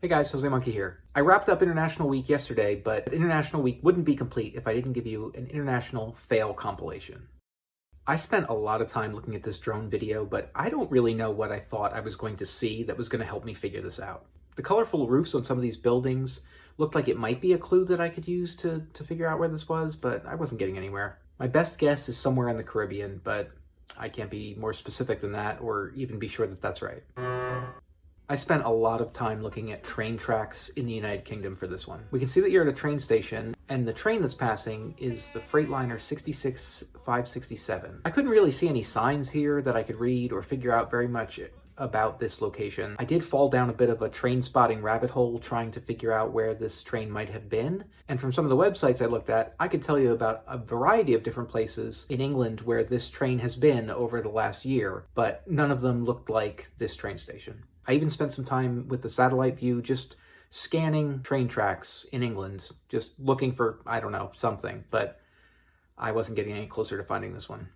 Hey guys, Jose Monkey here. I wrapped up International Week yesterday, but International Week wouldn't be complete if I didn't give you an international fail compilation. I spent a lot of time looking at this drone video, but I don't really know what I thought I was going to see that was going to help me figure this out. The colorful roofs on some of these buildings looked like it might be a clue that I could use to figure out where this was, but I wasn't getting anywhere. My best guess is somewhere in the Caribbean, but I can't be more specific than that or even be sure that that's right. I spent a lot of time looking at train tracks in the United Kingdom for this one. We can see that you're at a train station, and the train that's passing is the Freightliner 66567. I couldn't really see any signs here that I could read or figure out very much about this location. I did fall down a bit of a train spotting rabbit hole trying to figure out where this train might have been. And from some of the websites I looked at, I could tell you about a variety of different places in England where this train has been over the last year, but none of them looked like this train station. I even spent some time with the satellite view just scanning train tracks in England, just looking for, I don't know, something, but I wasn't getting any closer to finding this one.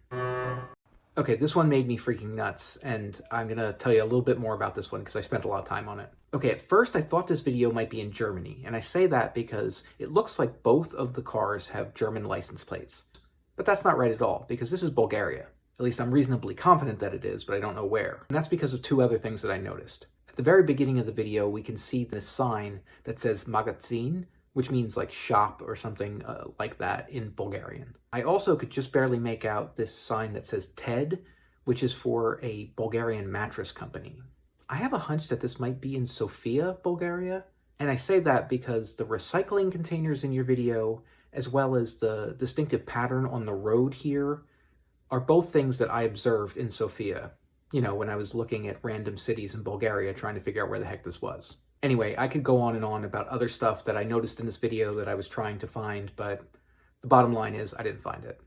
Okay, this one made me freaking nuts, and I'm gonna tell you a little bit more about this one because I spent a lot of time on it. Okay, at first I thought this video might be in Germany, and I say that because it looks like both of the cars have German license plates. But that's not right at all, because this is Bulgaria. At least I'm reasonably confident that it is, but I don't know where. And that's because of two other things that I noticed. At the very beginning of the video, we can see this sign that says magazin, which means like shop or something like that in Bulgarian. I also could just barely make out this sign that says TED, which is for a Bulgarian mattress company. I have a hunch that this might be in Sofia, Bulgaria. And I say that because the recycling containers in your video, as well as the distinctive pattern on the road here, are both things that I observed in Sofia, you know, when I was looking at random cities in Bulgaria trying to figure out where the heck this was. Anyway, I could go on and on about other stuff that I noticed in this video that I was trying to find, but the bottom line is I didn't find it.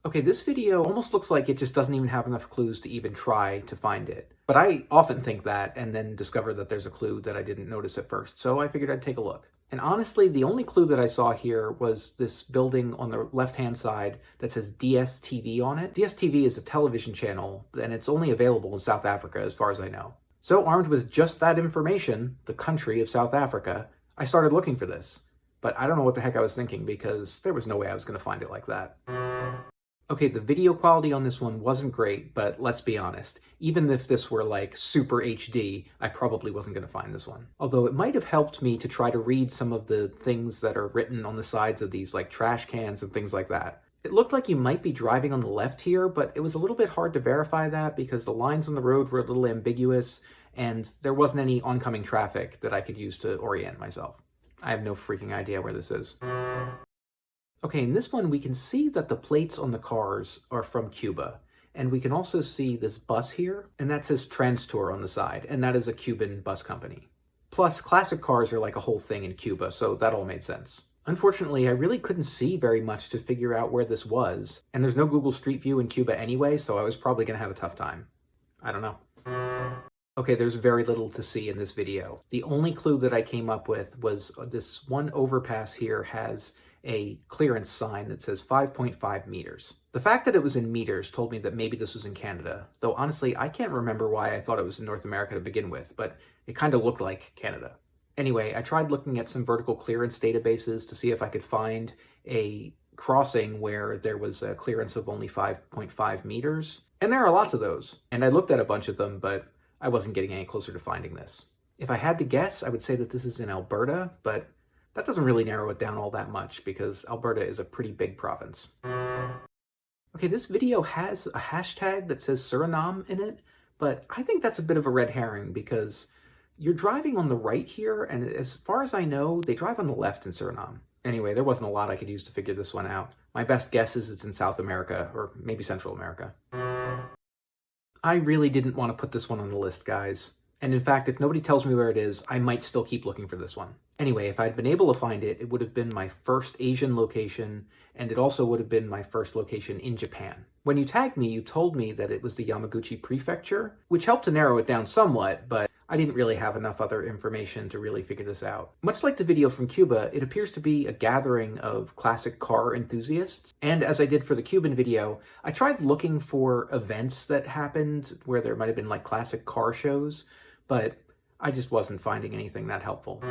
Okay, this video almost looks like it just doesn't even have enough clues to even try to find it. But I often think that and then discover that there's a clue that I didn't notice at first, so I figured I'd take a look. And honestly, the only clue that I saw here was this building on the left-hand side that says DStv on it. DStv is a television channel, and it's only available in South Africa as far as I know. So armed with just that information, the country of South Africa, I started looking for this. But I don't know what the heck I was thinking because there was no way I was going to find it like that. Okay, the video quality on this one wasn't great, but let's be honest. Even if this were like super HD, I probably wasn't going to find this one. Although it might have helped me to try to read some of the things that are written on the sides of these, like trash cans and things like that. It looked like you might be driving on the left here, but it was a little bit hard to verify that because the lines on the road were a little ambiguous and there wasn't any oncoming traffic that I could use to orient myself. I have no freaking idea where this is. Okay, in this one we can see that the plates on the cars are from Cuba. And we can also see this bus here, and that says Transtour on the side, and that is a Cuban bus company. Plus, classic cars are like a whole thing in Cuba, so that all made sense. Unfortunately, I really couldn't see very much to figure out where this was, and there's no Google Street View in Cuba anyway, so I was probably going to have a tough time. I don't know. Okay, there's very little to see in this video. The only clue that I came up with was this one overpass here has a clearance sign that says 5.5 meters. The fact that it was in meters told me that maybe this was in Canada, though honestly, I can't remember why I thought it was in North America to begin with, but it kind of looked like Canada. Anyway, I tried looking at some vertical clearance databases to see if I could find a crossing where there was a clearance of only 5.5 meters, and there are lots of those. And I looked at a bunch of them, but I wasn't getting any closer to finding this. If I had to guess, I would say that this is in Alberta, but that doesn't really narrow it down all that much because Alberta is a pretty big province. Okay, this video has a hashtag that says Suriname in it, but I think that's a bit of a red herring because you're driving on the right here, and as far as I know, they drive on the left in Suriname. Anyway, there wasn't a lot I could use to figure this one out. My best guess is it's in South America, or maybe Central America. I really didn't want to put this one on the list, guys. And in fact, if nobody tells me where it is, I might still keep looking for this one. Anyway, if I'd been able to find it, it would have been my first Asian location, and it also would have been my first location in Japan. When you tagged me, you told me that it was the Yamaguchi prefecture, which helped to narrow it down somewhat, but I didn't really have enough other information to really figure this out. Much like the video from Cuba, it appears to be a gathering of classic car enthusiasts. And as I did for the Cuban video, I tried looking for events that happened where there might have been like classic car shows, but I just wasn't finding anything that helpful.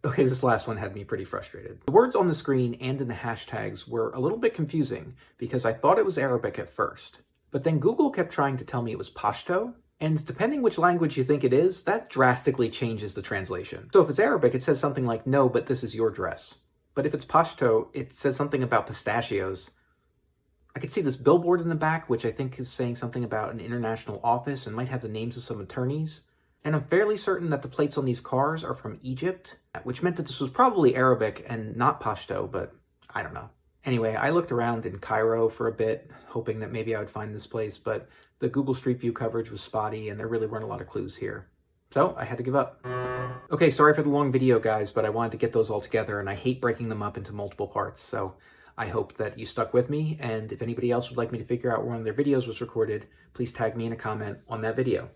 Okay, this last one had me pretty frustrated. The words on the screen and in the hashtags were a little bit confusing because I thought it was Arabic at first. But then Google kept trying to tell me it was Pashto, and depending which language you think it is, that drastically changes the translation. So if it's Arabic, it says something like, "No, but this is your dress." But if it's Pashto, it says something about pistachios. I could see this billboard in the back, which I think is saying something about an international office and might have the names of some attorneys. And I'm fairly certain that the plates on these cars are from Egypt, which meant that this was probably Arabic and not Pashto, but I don't know. Anyway, I looked around in Cairo for a bit, hoping that maybe I would find this place, but the Google Street View coverage was spotty and there really weren't a lot of clues here. So I had to give up. Okay, sorry for the long video, guys, but I wanted to get those all together and I hate breaking them up into multiple parts, so I hope that you stuck with me, and if anybody else would like me to figure out where one of their videos was recorded, please tag me in a comment on that video.